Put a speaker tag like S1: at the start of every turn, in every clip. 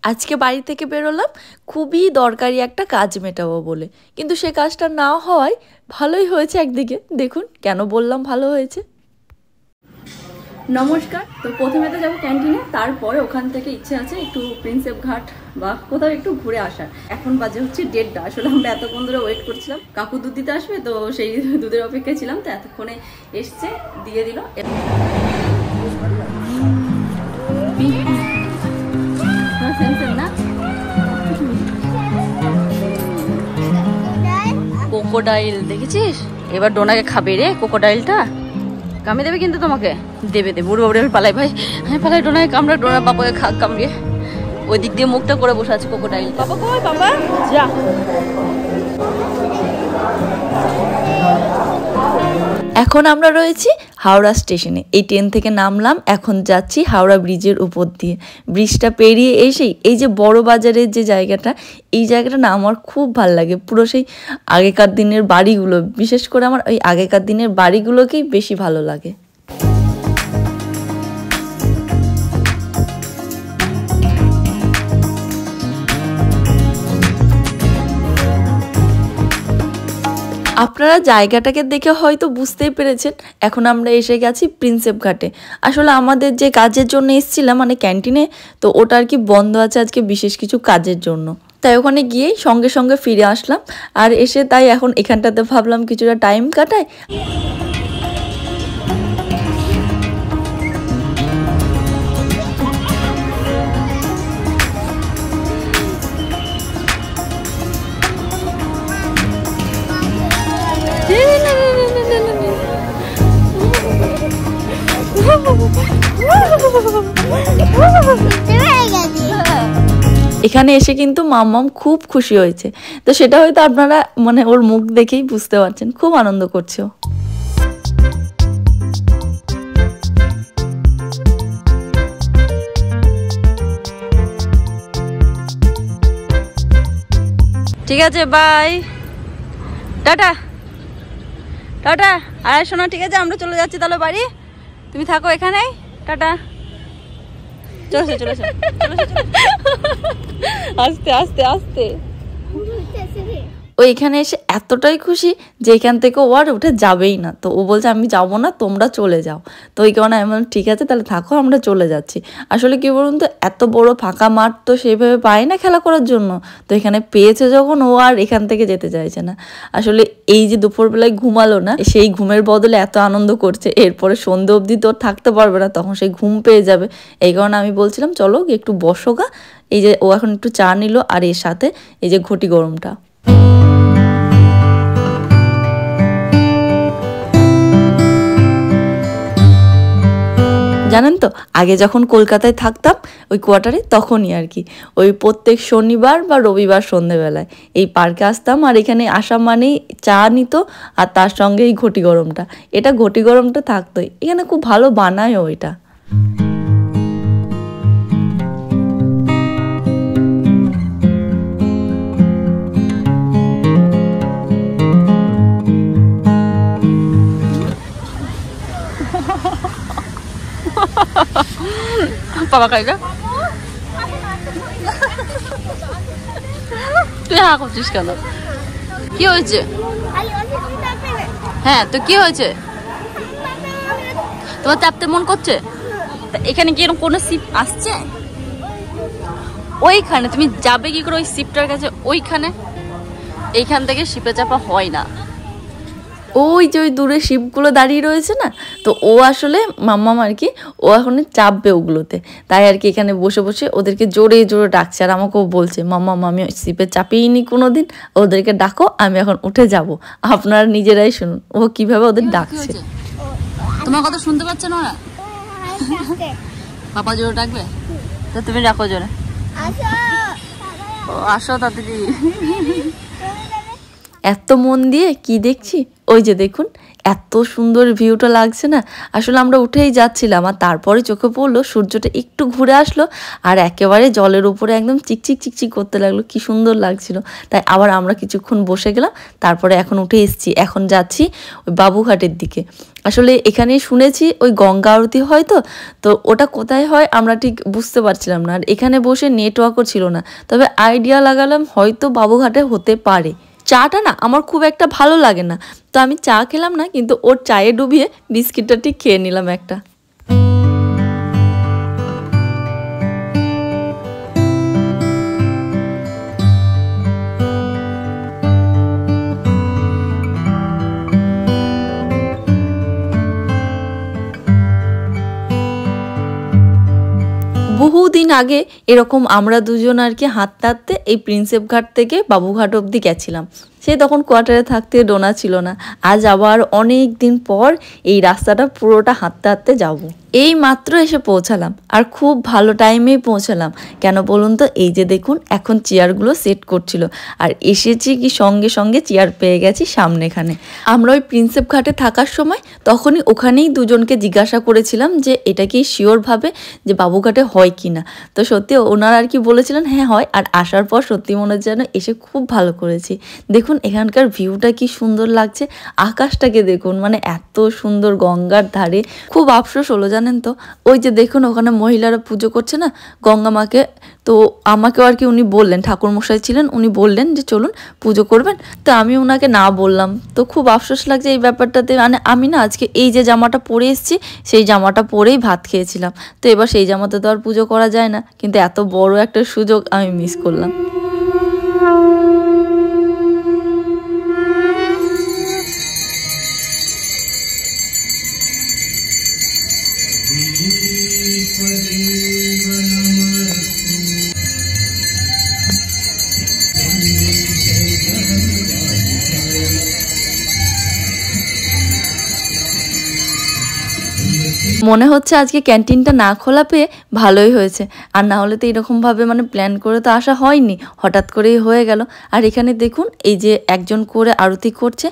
S1: আজকে বাড়ি থেকে বেরোলাম খুবই দরকারি একটা কাজ মেটাবো বলে, কিন্তু সে কাজটা না হওয়ায় ভালোই হয়েছে একদিকে। দেখুন কেন বললাম ভালো হয়েছে। নমস্কার। তো প্রথমে তো যাবো ক্যান্টিনে, তারপরে ওখান থেকে ইচ্ছে আছে একটু প্রিন্সেপ ঘাট বা কোথাও একটু ঘুরে আসার। এখন বাজে হচ্ছে 1:30। আসলে আমরা এতক্ষণ ধরে ওয়েট করছিলাম, কাকু দুধ দিতে আসবে, তো সেই দুধের অপেক্ষায় ছিলাম। তো এতক্ষণে এসছে, দিয়ে দিল। না কোকোডাইল দেখেছিস? এবার ডোনাকে খাবে রে কোকোডাইলটা, কামড়ে দেবে কিন্তু তোমাকে। দেবে দেবে বুড়ো বাবুরে পালাই ভাই, হ্যাঁ পালাই। ডোনাকে কামড়া, ডোনার বাবাকে কামড়িয়ে ওই দিক দিয়ে মুখটা করে বসে আছে কোকোডাইল। বাবা কই বাবা? যা। এখন আমরা রয়েছি হাওড়া স্টেশনে। এই ট্রেন থেকে নামলাম, এখন যাচ্ছি হাওড়া ব্রিজের উপর দিয়ে। ব্রিজটা পেরিয়ে এসেই এই যে বড় বাজারের যে জায়গাটা, এই জায়গাটা না আমার খুব ভাল লাগে। পুরো সেই আগেকার দিনের বাড়িগুলো, বিশেষ করে আমার ওই আগেকার দিনের বাড়িগুলোকেই বেশি ভালো লাগে। আপনারা জায়গাটাকে দেখে হয়তো বুঝতেই পেরেছেন, এখন আমরা এসে গেছি প্রিন্সেপ ঘাটে। আসলে আমাদের যে কাজের জন্য এসেছিলাম মানে ক্যান্টিনে, তো ওটা আর কি বন্ধ আছে আজকে বিশেষ কিছু কাজের জন্য। তাই ওখানে গিয়েই সঙ্গে সঙ্গে ফিরে আসলাম। আর এসে তাই এখন এখানটাতে ভাবলাম কিছুটা টাইম কাটাই। এখানে এসে কিন্তু মাম্মাম খুব খুশি হয়েছে, তো সেটা হয়তো আপনারা মানে ওর মুখ দেখেই বুঝতে পারছেন, খুব আনন্দ করছে। ঠিক আছে, বাই, টাটা টাটা। আর শোনো, ঠিক আছে আমরা চলে যাচ্ছি তাহলে বাড়ি, তুমি থাকো এখানেই, টাটা। চলেছে চলেছে আস্তে আস্তে আস্তে। ও এখানে এসে এতটাই খুশি যে এখান থেকে ও আর উঠে যাবেই না। তো ও বলছে আমি যাবো না, তোমরা চলে যাও। তো ওই কারণে আমি বললাম ঠিক আছে তাহলে থাকো, আমরা চলে যাচ্ছি। আসলে কি বলুন তো, এত বড় ফাঁকা মাঠ তো সেইভাবে পায় না খেলা করার জন্য। তো এখানে পেয়েছে যখন, ও আর এখান থেকে যেতে চাইছে না। আসলে এই যে দুপুরবেলায় ঘুমালো না, সেই ঘুমের বদলে এত আনন্দ করছে, এরপরে সন্ধ্যে অবধি তো থাকতে পারবে না, তখন সেই ঘুম পেয়ে যাবে। এই কারণে আমি বলছিলাম চলো একটু বসো গা। এই যে ও এখন একটু চা নিল, আর এর সাথে এই যে ঘটি গরমটা। জানেন তো, আগে যখন কলকাতায় থাকতাম ওই কোয়ার্টারে, তখনই আর কি ওই প্রত্যেক শনিবার বা রবিবার সন্ধেবেলায় এই পার্কে আসতাম, আর এখানে আসা মানেই চা নিত, আর তার সঙ্গে এই ঘটি গরমটা। এটা ঘটি গরমটা থাকতোই, এখানে খুব ভালো বানায়ও এটা। বাবা খাইবে, তুই হা করছিস কেন? কি হয়েছে? হ্যাঁ তো কি হয়েছে? তোমার চাপতে মন করছে? এখানে কি এরকম কোনো সিপ আসছে? ওইখানে তুমি যাবে কি করে ওই সিপটার কাছে? ওইখানে, এইখান থেকে শিপে চাপা হয় না। ওই যে ওই দূরে শিপগুলো দাঁড়িয়ে রয়েছে না, তো ও আসলে মাম্মাম আর কি, ও এখন চাপবে ওগুলোতে। তাই আর কি এখানে বসে বসে ওদেরকে জোরে জোরে ডাকছে, আর আমাকেও বলছে মাম্মাম আমি শিপে চাপিয়েইনি কোনোদিন, ওদেরকে ডাকো, আমি এখন উঠে যাব। আপনারা নিজেরাই শুনুন ও কিভাবে ওদের ডাকছে। তোমার কথা শুনতে পাচ্ছ না ওরা? পাপা জোরে ডাকবে, তো তুমি ডাকো জোরে, আসো তাড়াতাড়ি। এত মন দিয়ে কি দেখছি, ওই যে দেখুন এত সুন্দর ভিউটা লাগছে না। আসলে আমরা উঠেই যাচ্ছিলাম আর তারপরে চোখে পড়লো সূর্যটা একটু ঘুরে আসলো আর একেবারে জলের উপরে একদম চিকচিক চিকচিক করতে লাগলো, কি সুন্দর লাগছিল। তাই আবার আমরা কিছুক্ষণ বসে গেলাম, তারপরে এখন উঠে এসেছি, এখন যাচ্ছি ওই বাবুঘাটের দিকে। আসলে এখানে শুনেছি ওই গঙ্গা আরতি হয়, তো ওটা কোথায় হয় আমরা ঠিক বুঝতে পারছিলাম না, আর এখানে বসে নেটওয়ার্কও ছিল না। তবে আইডিয়া লাগালাম হয়তো বাবুঘাটে হতে পারে। চাটা না আমার খুব একটা ভালো লাগে না, তো আমি চা খেলাম না, কিন্তু ওর চায়ে ডুবিয়ে বিস্কিটটা ঠিক খেয়ে নিলাম একটা। বহুদিন আগে এরকম আমরা দুজন আর কি হাঁটতে হাঁটতে এই প্রিন্সেপ ঘাট থেকে বাবুঘাট অবধি গেছিলাম। সে তখন কোয়ার্টারে থাকতে ডোনা ছিল না। আজ আবার অনেক দিন পর এই রাস্তাটা পুরোটা হাঁটতে হাঁটতে যাবো। এই মাত্র এসে পৌঁছালাম আর খুব ভালো টাইমেই পৌঁছালাম। কেন বলুন তো, এই যে দেখুন এখন চেয়ারগুলো সেট করছিল আর এসেছি কি সঙ্গে সঙ্গে চেয়ার পেয়ে গেছি সামনেখানে। আমরা ওই প্রিন্সেপ ঘাটে থাকার সময় তখনই ওখানেই দুজনকে জিজ্ঞাসা করেছিলাম যে এটা কি শিওর ভাবে যে বাবুঘাটে হয় কি না। তো সত্যি ওনারা আর কি বলেছিলেন হ্যাঁ হয়। আর আসার পর সত্যি মনে হচ্ছে যেন এসে খুব ভালো করেছি। দেখুন এখানকার ভিউটা কি সুন্দর লাগছে, আকাশটাকে দেখুন, মানে এত সুন্দর গঙ্গার ধারে। খুব আফসোস হলো জানেন তো, ওই যে দেখুন ওখানে মহিলারা পুজো করছে না গঙ্গা মাকে, তো আমাকেও আর কি উনি বললেন, ঠাকুরমশাই ছিলেন, উনি বললেন যে চলুন পুজো করবেন, তো আমি ওনাকে না বললাম। তো খুব আফসোস লাগছে এই ব্যাপারটাতে। মানে আমি না আজকে এই যে জামাটা পরে এসেছি সেই জামাটা পরেই ভাত খেয়েছিলাম, তো এবার সেই জামাতে তো আর পুজো করা যায় না, কিন্তু এত বড় একটা সুযোগ আমি মিস করলাম। মনে হচ্ছে আজকে ক্যান্টিনটা না খোলা পেয়ে ভালোই হয়েছে, আর না হলে তো এরকমভাবে মানে প্ল্যান করে তো আসা হয়নি, হঠাৎ করেই হয়ে গেল। আর এখানে দেখুন এই যে একজন করে আরতি করছে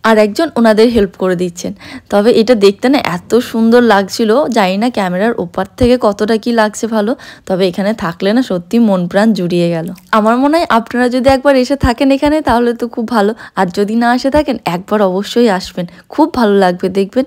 S1: আর একজন ওনাদের হেল্প করে দিচ্ছেন। তবে এটা দেখতে না এত সুন্দর লাগছিল, জানি না ক্যামেরার ওপার থেকে কতটা কি লাগছে ভালো, তবে এখানে থাকলে না সত্যি মন প্রাণ জুড়িয়ে গেল। আমার মনে হয় আপনারা যদি একবার এসে থাকেন এখানে তাহলে তো খুব ভালো, আর যদি না এসে থাকেন একবার অবশ্যই আসবেন, খুব ভালো লাগবে দেখবেন।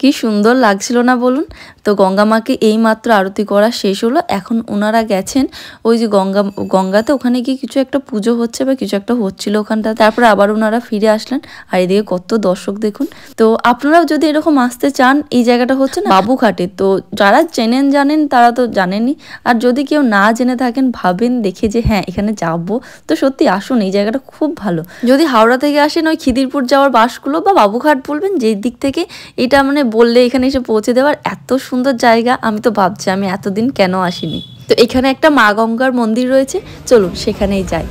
S1: কি সুন্দর লাগছিল না বলুন। তো গঙ্গা মাকে এই মাত্র আরতি করা শেষ হলো, এখন ওনারা গেছেন ওই যে গঙ্গাতে, ওখানে গিয়ে কিছু একটা পুজো হচ্ছে বা কিছু একটা হচ্ছিল ওখানটা, তারপরে আবার ওনারা ফিরে আসলেন। আর এদিকে কত দর্শক দেখুন। তো আপনারাও যদি এরকম আসতে চান, এই জায়গাটা হচ্ছে না বাবুঘাটে, তো যারা চেনেন জানেন তারা তো জানেনই, আর যদি কেউ না জেনে থাকেন ভাবেন দেখে যে হ্যাঁ এখানে যাবো, তো সত্যি আসুন, এই জায়গাটা খুব ভালো। যদি হাওড়া থেকে আসেন ওই খিদিরপুর যাওয়ার বাসগুলো বা বাবুঘাট বলবেন যে দিক থেকে, এটা মানে বললে এখানে এসে পৌঁছে দেওয়ার এত সুন্দর জায়গা, আমি তো ভাবছি আমি এতদিন কেন আসিনি। তো এখানে একটা মা গঙ্গার মন্দির রয়েছে, চলুন সেখানেই যাই।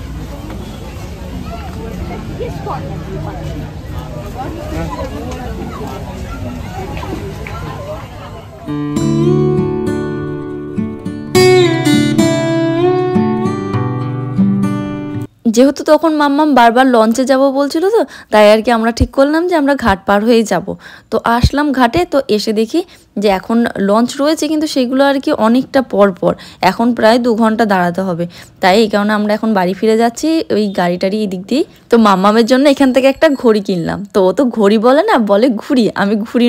S1: যেহেতু তখন মাম্মাম বারবার লঞ্চে যাব বলছিল, তো তাই আর কি আমরা ঠিক করলাম যে আমরা ঘাট পার হয়ে যাব। তো আসলাম ঘাটে, তো এসে দেখি যে এখন লঞ্চ রয়েছে কিন্তু সেগুলো আর কি অনেকটা পর পর, এখন প্রায় 2 ঘন্টা দাঁড়াতে হবে। তাই এই কারণে আমরা এখন বাড়ি ফিরে যাচ্ছি ওই গাড়িটারি এদিক দিয়ে। তো মাম্মামের জন্য এখান থেকে একটা ঘড়ি কিনলাম। তো ও তো ঘড়ি বলে না, বলে ঘুড়ি। আমি ঘুড়ি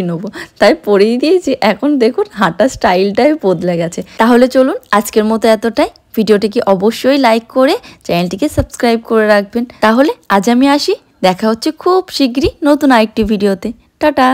S1: নেবো, তাই পরেই দিয়েছি। এখন দেখুন হাঁটার স্টাইলটাই বদলে গেছে। তাহলে চলুন আজকের মতো এতটাই। ভিডিওটিকে অবশ্যই লাইক করে চ্যানেলটিকে সাবস্ক্রাইব করে রাখবেন। তাহলে আজ আমি আসি, দেখা হচ্ছে খুব শীঘ্রই নতুন আরেকটি ভিডিওতে। টাটা।